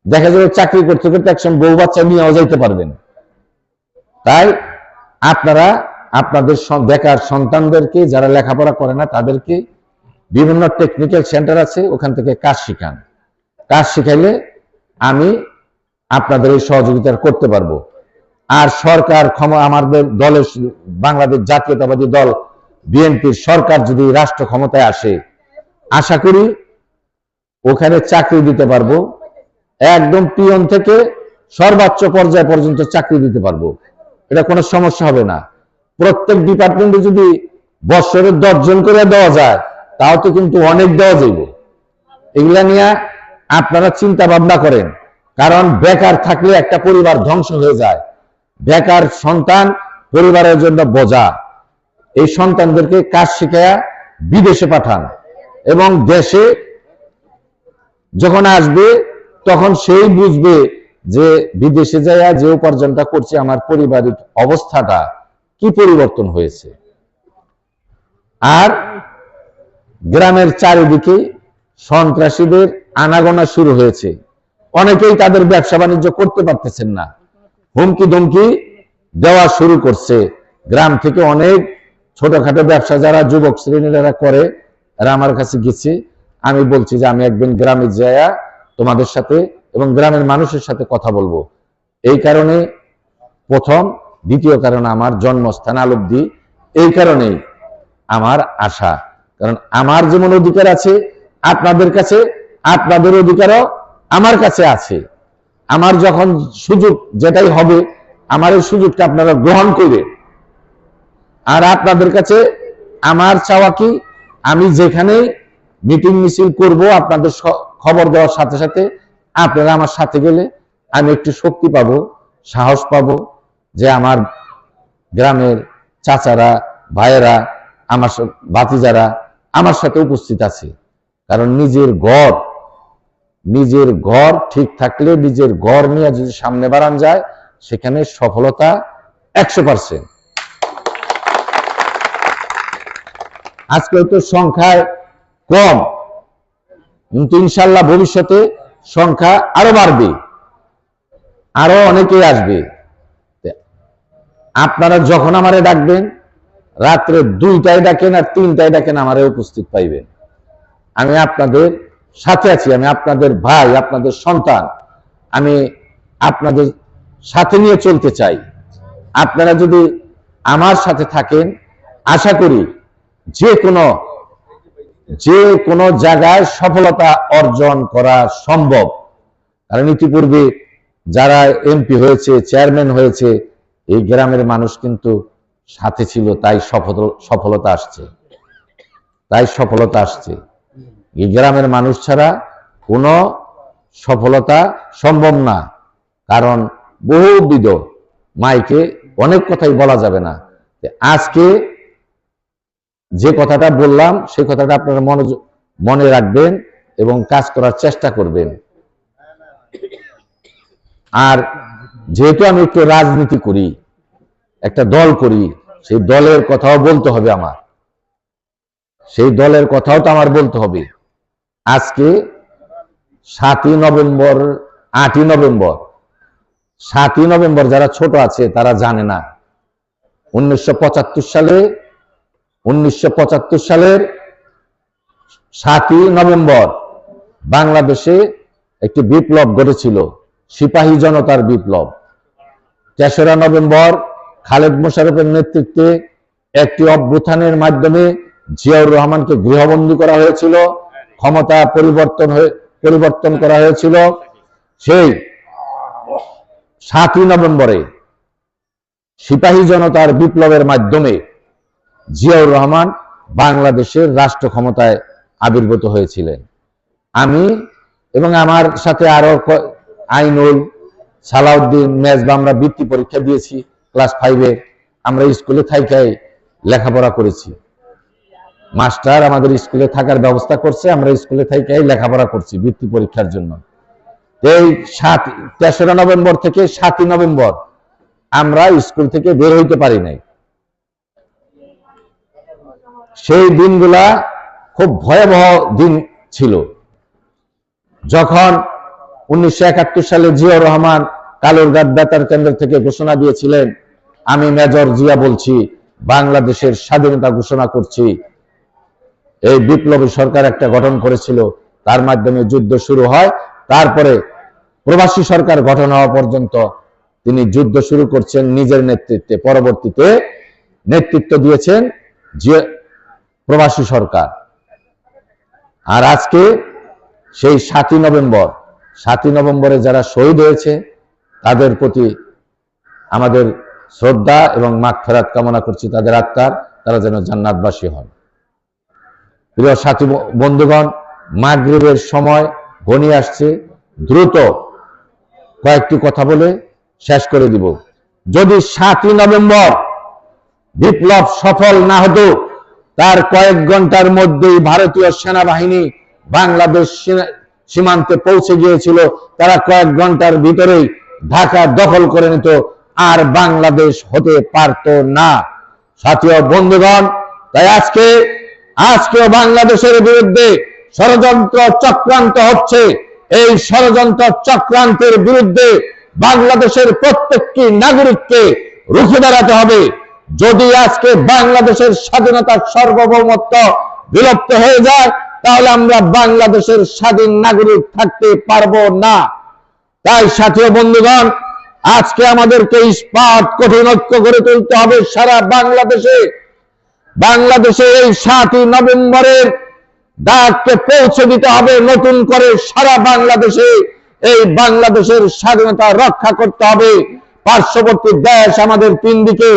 দেখা যাবে চাকরি করতে করতে একসময় বউ বাচ্চা নিয়েও যাইতে পারবেন। তাই আপনারা আপনাদের বেকার সন্তানদেরকে, যারা লেখাপড়া করে না, তাদেরকে বিভিন্ন টেকনিক্যাল সেন্টার আছে, ওখান থেকে কাজ শিখান। কাজ শিখাইলে আমি আপনাদের এই সহযোগিতা করতে পারবো। আর সরকার আমাদের দলের, বাংলাদেশ জাতীয়তাবাদী দল বিএনপির সরকার যদি রাষ্ট্র ক্ষমতায় আসে, আশা করি ওখানে চাকরি দিতে পারবো, একদম পিয়ন থেকে সর্বোচ্চ পর্যায় পর্যন্ত চাকরি দিতে পারবো। এটা কোনো সমস্যা হবে না। প্রত্যেক ডিপার্টমেন্টে যদি বছরে 10 জন করে দেওয়া যায়, তাও তো কিন্তু অনেক দেওয়া যাইব। এগুলা নিয়ে আপনারা চিন্তা ভাবনা করেন, কারণ বেকার থাকলে একটা পরিবার ধ্বংস হয়ে যায়। বেকার সন্তান পরিবারের জন্য বোঝা। এই সন্তানদেরকে কাজ শিখায়া বিদেশে পাঠান, এবং দেশে যখন আসবে তখন সেই বুঝবে যে বিদেশে যাইয়া যে উপার্জনটা করছে, আমার পারিবারিক অবস্থাটা কি পরিবর্তন হয়েছে। আর গ্রামের চারিদিকে সন্ত্রাসীদের আনাগোনা শুরু হয়েছে। অনেকেই তাদের ব্যবসা বাণিজ্য করতে পারতেছেন না, হুমকি ধমকি দেওয়া শুরু করছে। গ্রাম থেকে অনেক ছোটখাটো ব্যবসা যারা যুবক শ্রেণীরা করে, এরা আমার কাছে গেছে। আমি বলছি যে আমি একদিন গ্রামে যাইয়া তোমাদের সাথে এবং গ্রামের মানুষের সাথে কথা বলবো। এই কারণে প্রথম, দ্বিতীয় কারণ আমার জন্মস্থান আলবদি, এই কারণেই আমার আশা। কারণ আমার যেমন অধিকার আছে আপনাদের কাছে, আপনাদের অধিকারও আমার কাছে আছে। আমার যখন সুযোগ যেটাই হবে, আমার এই সুযোগটা আপনারা গ্রহণ করবে। আর আপনাদের কাছে আমার চাওয়া কি, আমি যেখানে মিটিং মিছিল করব, আপনাদের খবর দেওয়ার সাথে সাথে আপনারা আমার সাথে গেলে আমি একটু শক্তি পাবো, সাহস পাবো, যে আমার গ্রামের চাচারা, ভাইয়েরা, আমার ভাতিজারা আমার সাথে উপস্থিত আছে। কারণ নিজের ঘর ঠিক থাকলে, নিজের ঘর নিয়ে যদি সামনে বাড়ান যায়, সেখানে সফলতা 100%। আজকে তো সংখ্যায় কম, কিন্তু ইনশাল্লাহ ভবিষ্যতে সংখ্যা আরো বাড়বে, আরো অনেকেই আসবে। আপনারা যখন আমারে ডাকবেন, রাত্রে 2টায় ডাকেন আর 3টায় ডাকেন, আমারে উপস্থিত পাইবেন। আমি আপনাদের সাথে আছি, আমি আপনাদের ভাই, আপনাদের সন্তান, আমি আপনাদের সাথে নিয়ে চলতে চাই। আপনারা যদি আমার সাথে থাকেন, আশা করি যে কোনো জায়গায় সফলতা অর্জন করা সম্ভব। কারণ ইতিপূর্বে যারা এমপি হয়েছে, চেয়ারম্যান হয়েছে, এই গ্রামের মানুষ কিন্তু সাথে ছিল, তাই সফলতা আসছে। এই গ্রামের মানুষ ছাড়া কোনো সফলতা সম্ভব না। কারণ বহুবিধ মাইকে অনেক কথাই বলা যাবে না। আজকে যে কথাটা বললাম, সেই কথাটা আপনারা মনে রাখবেন এবং কাজ করার চেষ্টা করবেন। আর যেহেতু আমি একটু রাজনীতি করি, একটা দল করি, সেই দলের কথাও বলতে হবে আমার, সেই দলের কথাও তো আমার বলতে হবে। আজকে 7ই নভেম্বর, 8ই নভেম্বর, 7ই নভেম্বর যারা ছোট আছে তারা জানে না। 1975 সালের 7ই নভেম্বর বাংলাদেশে একটি বিপ্লব ঘটেছিল, সিপাহী জনতার বিপ্লব। 3রা নভেম্বর খালেদ মোশাররফের নেতৃত্বে একটি অভ্যুত্থানের মাধ্যমে জিয়াউর রহমানকে গৃহবন্দী করা হয়েছিল, ক্ষমতা পরিবর্তন করা হয়েছিল। সেই 7ই নভেম্বরে সিপাহী জনতার বিপ্লবের মাধ্যমে জিয়াউর রহমান বাংলাদেশের রাষ্ট্র ক্ষমতায় আবির্ভূত হয়েছিলেন। আমি এবং আমার সাথে আরো আইনুল, সালাউদ্দিন, মেজবা, আমরা বৃত্তি পরীক্ষা দিয়েছি ক্লাস 5-এ। আমরা স্কুলে থাকাই লেখাপড়া করেছি, মাস্টার আমাদের স্কুলে থাকার ব্যবস্থা করছে, আমরা স্কুলে থাকাই লেখাপড়া করছি বৃত্তি পরীক্ষার জন্য। এই 3রা নভেম্বর থেকে 7ই নভেম্বর আমরা স্কুল থেকে বের হইতে পারি নাই। সেই দিনগুলা খুব ভয়াবহ দিন ছিল, যখন 1971 সালে জিয়াউর রহমান কালুরঘাট বেতার কেন্দ্র থেকে ঘোষণা দিয়েছিলেন, আমি মেজর জিয়া বলছি, বাংলাদেশের স্বাধীনতা ঘোষণা করছি। এই বিপ্লবী সরকার একটা গঠন করেছিল, তার মাধ্যমে যুদ্ধ শুরু হয়। তারপরে প্রবাসী সরকার গঠন হওয়া পর্যন্ত তিনি যুদ্ধ শুরু করছেন নিজের নেতৃত্বে। পরবর্তীতে নেতৃত্ব দিয়েছেন যে প্রবাসী সরকার। আর আজকে সেই 7ই নভেম্বরে যারা শহীদ হয়েছে তাদের প্রতি আমাদের শ্রদ্ধা এবং মাগফিরাত কামনা করছি, তাদের আত্মার, তারা যেন জান্নাতবাসী হন। প্রিয় সাথী বন্ধুগণ, মাগরিবের সময় ঘনিয়ে আসছে, দ্রুত কয়েকটি কথা বলে শেষ করে দিব। যদি 7ই নভেম্বর বিপ্লব সফল না হতো, তার কয়েক ঘন্টার মধ্যেই ভারতীয় সেনাবাহিনী বাংলাদেশ সীমান্তে পৌঁছে গিয়েছিল। তারা কয়েক ঘন্টার ভিতরেই ঢাকা দখল করে নিত, আর বাংলাদেশ হতে পারত না। সাথী বন্ধুগণ, তাই আজকেও বাংলাদেশের বিরুদ্ধে ষড়যন্ত্র চক্রান্ত হচ্ছে। এই ষড়যন্ত্র চক্রান্তের বিরুদ্ধে বাংলাদেশের প্রত্যেকটি নাগরিককে রুখে দাঁড়াতে হবে। যদি আজকে বাংলাদেশের স্বাধীনতার সার্বভৌমত্ব বিলুপ্ত হয়ে যায়, তাহলে আমরা বাংলাদেশের স্বাধীন নাগরিক থাকতে পারবো না। তাই সাথী বন্ধুগণ, আজকে আমাদেরকে ইস্পাত কঠিন ঐক্য গড়ে তুলতে হবে সারা বাংলাদেশে। এই 7ই নভেম্বরের ডাককে পৌঁছে দিতে হবে নতুন করে সারা বাংলাদেশে। এই বাংলাদেশের স্বাধীনতা রক্ষা করতে হবে। পার্শ্ববর্তী দেশ আমাদের 3 দিকে